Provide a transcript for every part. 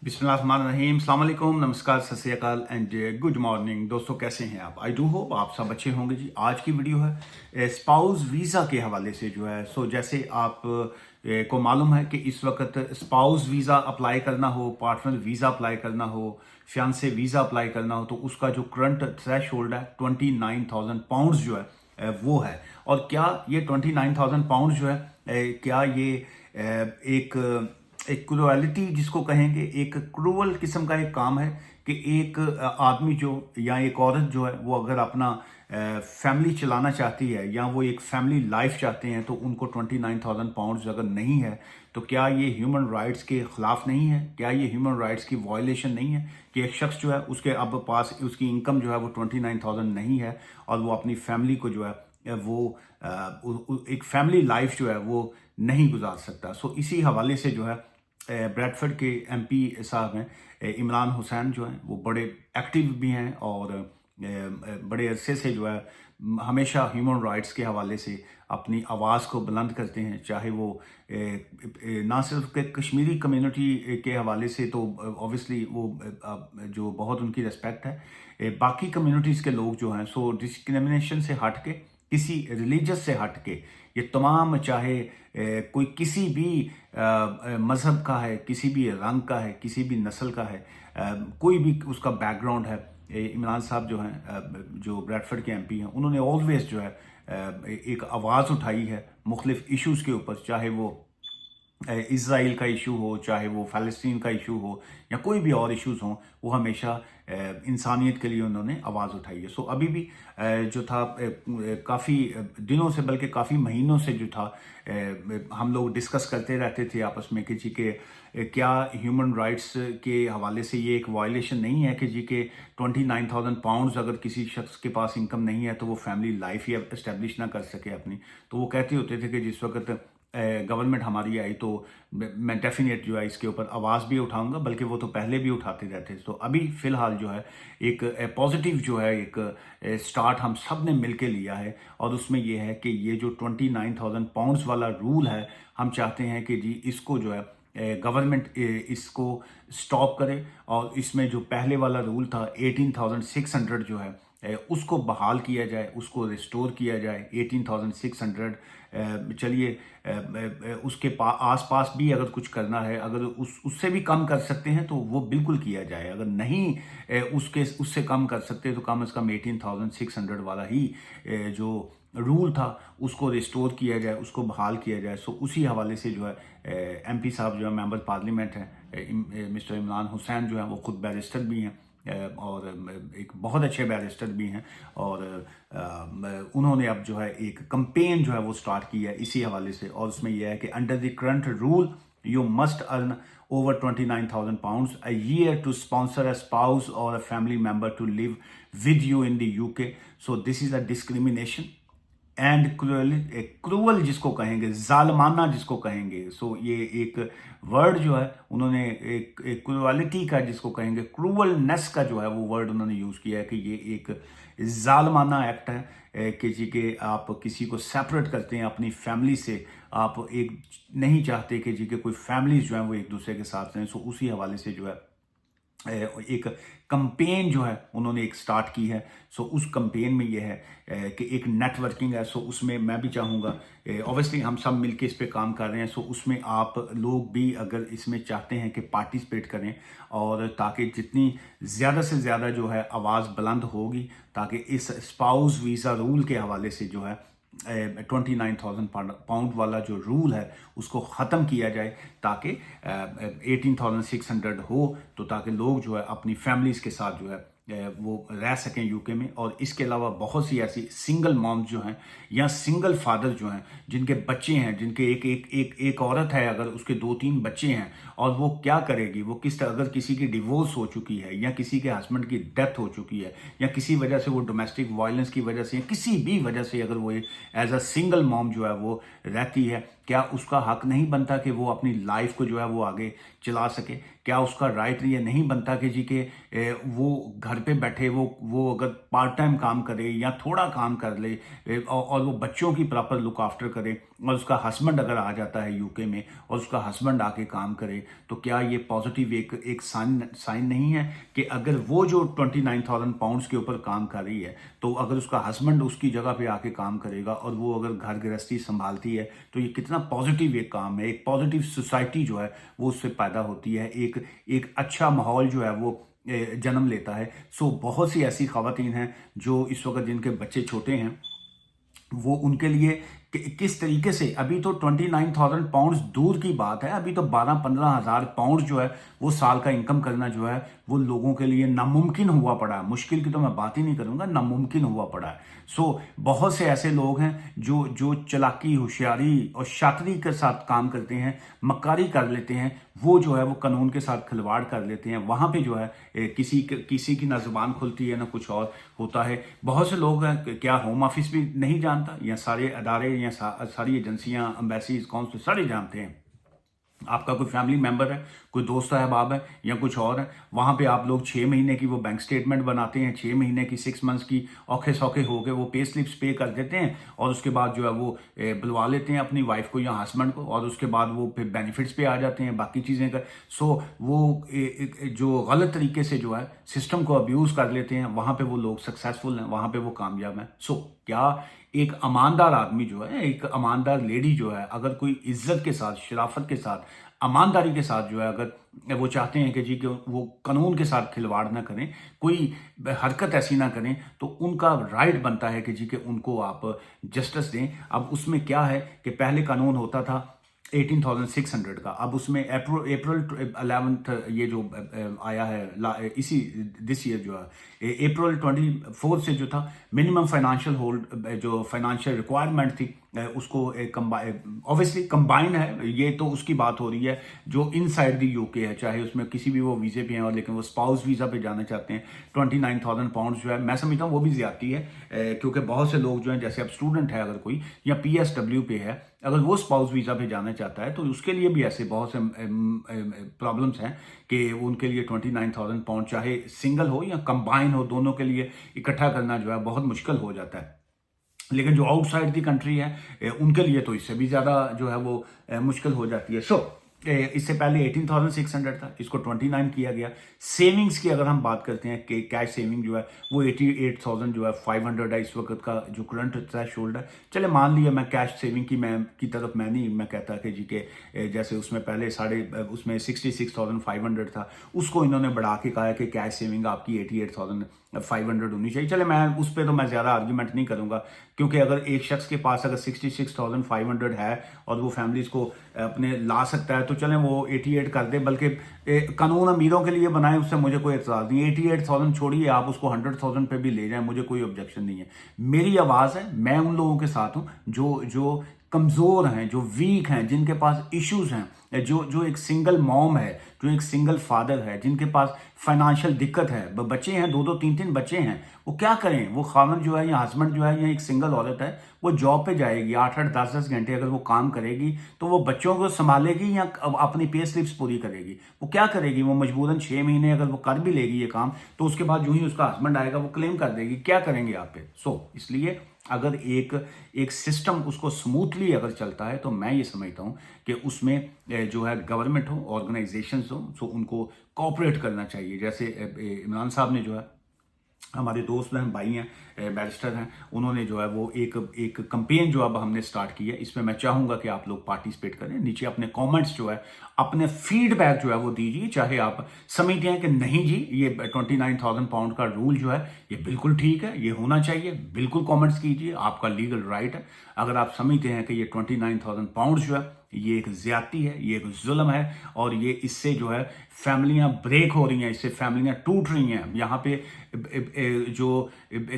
बिस्मिल्लाहिर्रहमानिर्रहीम, अस्सलाम वालेकुम, नमस्कार, सत श्री अकाल एंड गुड मॉर्निंग। दोस्तों कैसे हैं आप? आई डू होप आप सब अच्छे होंगे जी। आज की वीडियो है स्पाउस वीज़ा के हवाले से जो है। जैसे आप को मालूम है कि इस वक्त स्पाउस वीज़ा अप्लाई करना हो, पार्टनर वीज़ा अप्लाई करना हो, फियांसे वीज़ा अप्लाई करना हो, तो उसका जो करंट थ्रेश होल्ड है 29,000 पाउंड्स जो है वो है। और क्या ये 29,000 पाउंड जो है क्या ये एक क्रूअलिटी जिसको कहेंगे, एक क्रूअल किस्म का एक काम है कि एक आदमी जो या एक औरत जो है वो अगर अपना फैमिली चलाना चाहती है या वो एक फैमिली लाइफ चाहते हैं तो उनको 29,000 पाउंड्स अगर नहीं है तो क्या ये ह्यूमन राइट्स के खिलाफ नहीं है? क्या ये ह्यूमन राइट्स की वायलेशन नहीं है कि एक शख्स जो है उसके अब पास उसकी इनकम जो है वो 29,000 नहीं है और वो अपनी फैमिली को जो है वो एक फैमिली लाइफ जो है वो नहीं गुजार सकता। इसी हवाले से जो है ब्रैडफर्ड के एमपी साहब हैं इमरान हुसैन जो हैं वो बड़े एक्टिव भी हैं और बड़े अरसे से जो है हमेशा ह्यूमन राइट्स के हवाले से अपनी आवाज़ को बुलंद करते हैं। चाहे वो ना सिर्फ के कश्मीरी कम्युनिटी के हवाले से तो ऑब्वियसली वो जो बहुत उनकी रिस्पेक्ट है, बाकी कम्युनिटीज़ के लोग जो हैं डिस्क्रिमिनेशन से हट के, किसी रिलीजस से हट के, ये तमाम चाहे कोई किसी भी मज़हब का है, किसी भी रंग का है, किसी भी नस्ल का है, कोई भी उसका बैकग्राउंड है, इमरान साहब जो हैं जो ब्रैडफर्ड के एमपी हैं उन्होंने ऑलवेज जो है एक आवाज़ उठाई है मुख्तलिफ इश्यूज़ के ऊपर, चाहे वो इसराइल का इशू हो, चाहे वो फ़लस्तीन का इशू हो या कोई भी और इश्यूज़ हों, वो हमेशा इंसानियत के लिए उन्होंने आवाज़ उठाई है। अभी भी जो था काफ़ी दिनों से बल्कि काफ़ी महीनों से जो था हम लोग डिस्कस करते रहते थे आपस में कि जी के क्या ह्यूमन राइट्स के हवाले से ये एक वायलेशन नहीं है कि जी के 29,000 पाउंड्स अगर किसी शख्स के पास इनकम नहीं है तो वो फैमिली लाइफ ही इस्टेब्लिश ना कर सके अपनी। तो वो कहते होते थे कि जिस वक्त गवर्नमेंट हमारी आई तो मैं डेफिनेट जो है इसके ऊपर आवाज़ भी उठाऊंगा, बल्कि वो तो पहले भी उठाते रहते। अभी फ़िलहाल जो है एक पॉजिटिव जो है एक स्टार्ट हम सब ने मिल के लिया है और उसमें ये है कि ये जो 29,000 पाउंड्स वाला रूल है, हम चाहते हैं कि जी इसको जो है गवर्नमेंट इसको स्टॉप करे और इसमें जो पहले वाला रूल था 18,600 जो है उसको बहाल किया जाए, उसको रिस्टोर किया जाए। 18,600 चलिए उसके आस पास भी अगर कुछ करना है, अगर उससे भी कम कर सकते हैं तो वो बिल्कुल किया जाए। अगर नहीं उससे कम कर सकते तो कम से कम 18,600 वाला ही जो रूल था उसको रिस्टोर किया जाए, उसको बहाल किया जाए। उसी हवाले से जो है एमपी साहब जो है मेंबर पार्लियामेंट हैं मिस्टर इमरान हुसैन जो है वो खुद बैरिस्टर भी हैं और एक बहुत अच्छे बैरिस्टर भी हैं और उन्होंने अब जो है एक कंपेन जो है वो स्टार्ट किया है इसी हवाले से। और उसमें यह है कि under the current rule you must earn over 29,000 pounds a year to sponsor a spouse or a family member to live with you in the UK. So this is a discrimination and cruel जिसको कहेंगे, जालमाना जिसको कहेंगे। ये एक word जो है उन्होंने एक क्रूअलिटी का जिसको कहेंगे, क्रूअलनेस का जो है वो वर्ड उन्होंने यूज़ किया है कि ये एक जालमाना एक्ट है कि जी के आप किसी को सेपरेट करते हैं अपनी फैमिली से, आप एक नहीं चाहते कि जी के कोई फैमिलीज जो है वो एक दूसरे के साथ रहें। उसी हवाले से जो है एक कंपेन जो है उन्होंने एक स्टार्ट की है। उस कंपेन में ये है कि एक नेटवर्किंग है। उसमें मैं भी चाहूँगा, ऑब्वियसली हम सब मिलके इस पे काम कर रहे हैं। उसमें आप लोग भी अगर इसमें चाहते हैं कि पार्टिसिपेट करें और ताकि जितनी ज़्यादा से ज़्यादा जो है आवाज़ बुलंद होगी ताकि इस स्पाउस वीज़ा रूल के हवाले से जो है 29,000 पाउंड वाला जो रूल है उसको ख़त्म किया जाए ताकि 18,600 हो, तो ताकि लोग जो है अपनी फैमिलीज़ के साथ जो है वो रह सकें यूके में। और इसके अलावा बहुत सी ऐसी सिंगल मॉम्स जो हैं या सिंगल फादर जो हैं जिनके बच्चे हैं, जिनके एक औरत है अगर उसके 2-3 बच्चे हैं और वो क्या करेगी, वो अगर किसी की डिवोर्स हो चुकी है या किसी के हस्बैंड की डेथ हो चुकी है या किसी वजह से वो डोमेस्टिक वायलेंस की वजह से या किसी भी वजह से अगर वो एज अ सिंगल मॉम जो है वो रहती है, क्या उसका हक नहीं बनता कि वो अपनी लाइफ को जो है वो आगे चला सके? क्या उसका राइट ये नहीं बनता कि जी के वो घर पे बैठे वो अगर पार्ट टाइम काम करे या थोड़ा काम कर ले, और वो बच्चों की प्रॉपर लुक आफ्टर करे, और उसका हस्बैंड अगर आ जाता है यूके में और उसका हस्बैंड आके काम करे, तो क्या ये पॉजिटिव एक साइन नहीं है कि अगर वो जो 29,000 पाउंड्स के ऊपर काम कर रही है, तो अगर उसका हस्बैंड उसकी जगह पे आके काम करेगा और वो अगर घर गृहस्थी संभालती है, तो ये कितना पॉजिटिव एक काम है, एक पॉजिटिव सोसाइटी जो है वो उससे पैदा होती है, एक अच्छा माहौल जो है वो जन्म लेता है। सो बहुत सी ऐसी खवातीन हैं जो इस वक्त जिनके बच्चे छोटे हैं, वो उनके लिए किस तरीके से, अभी तो 29,000 पाउंड्स दूर की बात है, अभी तो 12-15 हज़ार पाउंड जो है वो साल का इनकम करना जो है वो लोगों के लिए नामुमकिन हुआ पड़ा है। मुश्किल की तो मैं बात ही नहीं करूंगा, नामुमकिन हुआ पड़ा है। सो बहुत से ऐसे लोग हैं जो चालाकी, होशियारी और शातरी के साथ काम करते हैं, मक्कारी कर लेते हैं, वो जो है वो कानून के साथ खिलवाड़ कर लेते हैं। वहां पे जो है किसी की ना जुबान खुलती है ना कुछ और होता है। बहुत से लोग हैं, क्या होम ऑफिस भी नहीं जानता, या सारे अदारे या सारी एजेंसियां, एम्बेसीज, कौंसिल सारे जानते हैं। आपका कोई फैमिली मेंबर है, कोई दोस्त साहब है या कुछ और है, वहां पे आप लोग 6 महीने की वो बैंक स्टेटमेंट बनाते हैं, 6 महीने की 6 मंथ्स की औखे सौखे हो गए वो पे स्लिप्स पे कर देते हैं, और उसके बाद जो है वो बुलवा लेते हैं अपनी वाइफ को या हस्बैंड को, और उसके बाद वो फिर बेनिफिट्स पे आ जाते हैं, बाकी चीज़ें कर। सो वो जो गलत तरीके से जो है सिस्टम को अब्यूज़ कर लेते हैं, वहां पे वो लोग सक्सेसफुल हैं, वहां पे वो कामयाब हैं। सो क्या एक ईमानदार आदमी जो है, एक ईमानदार लेडी जो है, अगर कोई इज्जत के साथ, शराफत के साथ, ईमानदारी के साथ जो है, अगर वो चाहते हैं कि जी कि वो कानून के साथ खिलवाड़ ना करें, कोई हरकत ऐसी ना करें, तो उनका राइट बनता है कि जी कि उनको आप जस्टिस दें। अब उसमें क्या है कि पहले कानून होता था 18,600 का, अब उसमें अप्रैल 11th ये जो आया है इसी दिस ईयर जो है अप्रैल 24 से जो था मिनिमम फाइनेंशियल होल्ड, जो फाइनेंशियल रिक्वायरमेंट थी, उसको ऑब्वियसली कंबाइन है, ये तो उसकी बात हो रही है जो इनसाइड द यूके है, चाहे उसमें किसी भी वो वीज़े पे हैं, और लेकिन वो स्पाउस वीज़ा पे जाना चाहते हैं। 29,000 पाउंड जो है, मैं समझता हूँ वो भी ज्यादती है, क्योंकि बहुत से लोग जो हैं, जैसे अब स्टूडेंट है अगर कोई, या PSW पे है, अगर वो स्पाउस वीज़ा पे जाना चाहता है, तो उसके लिए भी ऐसे बहुत से प्रॉब्लम्स हैं कि उनके लिए 29,000 पाउंड चाहे सिंगल हो या कंबाइन हो, दोनों के लिए इकट्ठा करना जो है बहुत मुश्किल हो जाता है। लेकिन जो आउटसाइड दी कंट्री है उनके लिए तो इससे भी ज़्यादा जो है वो मुश्किल हो जाती है। सो इससे पहले 18,600 था, इसको 29 किया गया। सेविंग्स की अगर हम बात करते हैं कि कैश सेविंग जो है वो 88,000 जो है 500 है इस वक्त का जो करंट थ्रेशोल्ड है। चले मान लिया मैं कैश सेविंग की तरफ मैं कहता कि जी के जैसे उसमें पहले उसमें 66,500 था, उसको इन्होंने बढ़ा के कहा है कि कैश सेविंग आपकी 88,500 होनी चाहिए। चले मैं उस पर तो मैं ज़्यादा आर्ग्यूमेंट नहीं करूँगा, क्योंकि अगर एक शख्स के पास अगर 66,500 है और वो फैमिलीज को अपने ला सकता है, तो चलें वो 88 कर दे, बल्कि कानून अमीरों के लिए बनाए, उससे मुझे कोई एतराज़ नहीं है। 88,000 छोड़िए, आप उसको 100,000 पे भी ले जाएं, मुझे कोई ऑब्जेक्शन नहीं है। मेरी आवाज़ है, मैं उन लोगों के साथ हूँ जो कमज़ोर हैं, जो वीक हैं, जिनके पास इश्यूज हैं, जो एक सिंगल मॉम है, जो एक सिंगल फादर है, जिनके पास फाइनेंशियल दिक्कत है, बच्चे हैं, 2-2 3-3 बच्चे हैं, वो क्या करें? वो खामन जो है या हस्बैंड जो है या एक सिंगल औरत है, वो जॉब पे जाएगी 8-8 10-10 घंटे अगर वो काम करेगी, तो वो बच्चों को संभालेगी या अपनी पे स्लिप्स पूरी करेगी? वो क्या करेगी? वो मजबूरन 6 महीने अगर वो कर भी लेगी ये काम, तो उसके बाद जो ही उसका हस्बैंड आएगा वो क्लेम कर देगी। क्या करेंगे आप पे? सो इसलिए अगर एक सिस्टम उसको स्मूथली अगर चलता है, तो मैं ये समझता हूँ कि उसमें जो है गवर्नमेंट हो, ऑर्गेनाइजेशंस हो, सो उनको कोऑपरेट करना चाहिए। जैसे इमरान साहब ने जो है, हमारे दोस्त हैं, भाई हैं, बैरिस्टर हैं, उन्होंने जो है वो एक कंपेन जो अब हमने स्टार्ट की है, इसमें मैं चाहूँगा कि आप लोग पार्टिसिपेट करें। नीचे अपने कमेंट्स जो है, अपने फीडबैक जो है वो दीजिए, चाहे आप समझते हैं कि नहीं जी ये 29,000 पाउंड का रूल जो है ये बिल्कुल ठीक है, ये होना चाहिए, बिल्कुल कमेंट्स कीजिए, आपका लीगल राइट है। अगर आप समझते हैं कि ये 29,000 पाउंड जो है یہ ایک زیادتی ہے, یہ ایک ظلم ہے, اور یہ اس سے جو ہے فیملیاں بریک ہو رہی ہیں, اس سے فیملیاں ٹوٹ رہی ہیں. یہاں پہ جو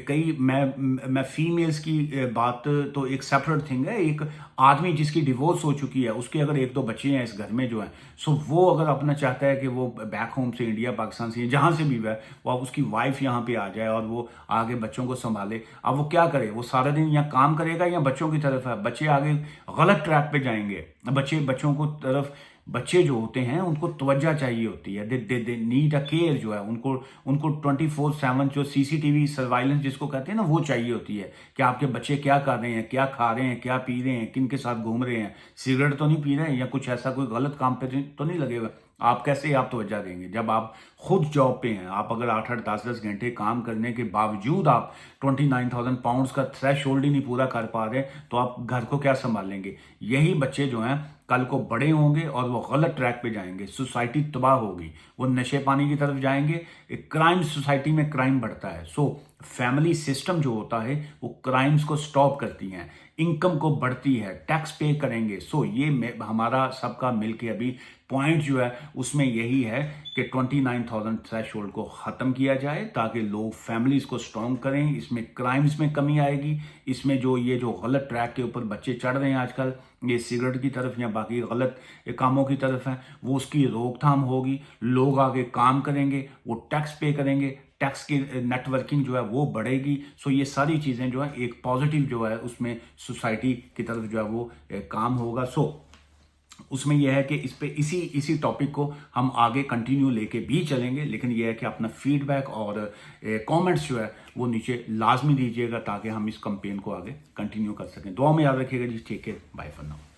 کئی میں فیمیلز کی بات تو ایک سیپریٹ تھنگ ہے. ایک آدمی جس کی ڈیورس ہو چکی ہے, اس کے اگر 1-2 بچے ہیں اس گھر میں جو ہیں, سو وہ اگر اپنا چاہتا ہے کہ وہ بیک ہوم سے, انڈیا پاکستان سے, جہاں سے بھی وہ اس کی وائف یہاں پہ آ جائے اور وہ آگے بچوں کو سنبھالے. اب وہ کیا کرے؟ وہ سارا دن یا کام کرے گا یا بچوں کی طرف ہے. بچے آگے غلط ٹریک پہ جائیں گے. بچوں کو طرف بچے جو ہوتے ہیں ان کو توجہ چاہیے ہوتی ہے. دے نیڈ اے کیئر جو ہے, ان کو 24/7 جو CCTV سروائلنس جس کو کہتے ہیں نا, وہ چاہیے ہوتی ہے کہ آپ کے بچے کیا کر رہے ہیں, کیا کھا رہے ہیں, کیا پی رہے ہیں, کن کے ساتھ گھوم رہے ہیں, سگریٹ تو نہیں پی رہے ہیں یا کچھ ایسا کوئی غلط کام پہ تو نہیں لگے ہوئے. آپ کیسے آپ توجہ دیں گے جب آپ خود جاب پہ ہیں؟ آپ اگر 8-8 10-10 گھنٹے کام کرنے کے باوجود آپ 29,000 پاؤنڈز کا تھریش ہولڈ ہی نہیں پورا کر پا رہے, تو آپ گھر کو کیا سنبھالیں گے؟ یہی بچے جو ہیں کل کو بڑے ہوں گے اور وہ غلط ٹریک پہ جائیں گے. سوسائٹی تباہ ہوگی, وہ نشے پانی کی طرف جائیں گے. کرائم, سوسائٹی میں کرائم بڑھتا ہے. سو فیملی سسٹم جو ہوتا ہے وہ کرائمز کو سٹاپ کرتی ہیں, انکم کو بڑھتی ہے, ٹیکس پے کریں گے. سو یہ ہمارا سب کا مل کے ابھی پوائنٹ جو ہے اس میں یہی ہے کہ 29,000 تھریش ہولڈ کو ختم کیا جائے تاکہ لوگ فیملیز کو سٹرونگ کریں. اس میں کرائمز میں کمی آئے گی. اس میں یہ جو غلط ٹریک کے اوپر بچے چڑھ رہے ہیں آج کل, یہ سگریٹ کی طرف یا باقی غلط کاموں کی طرف ہیں, وہ اس کی روک تھام ہوگی. لوگ آگے کام کریں گے, وہ ٹیکس پے کریں گے, ٹیکس کی نیٹ ورکنگ جو ہے وہ بڑھے گی. سو یہ ساری چیزیں جو ہے ایک پازیٹیو جو ہے اس میں سوسائٹی کی طرف جو ہے وہ کام ہوگا. سو اس میں یہ ہے کہ اس پہ اسی ٹاپک کو ہم آگے کنٹینیو لے کے بھی چلیں گے, لیکن یہ ہے کہ اپنا فیڈ بیک اور کامنٹس جو ہے وہ نیچے لازمی دیجیے گا تاکہ ہم اس کمپین کو آگے کنٹینیو کر سکیں. دعا میں یاد رکھیے گا جی. ٹھیک ہے, بائے فار ناؤ.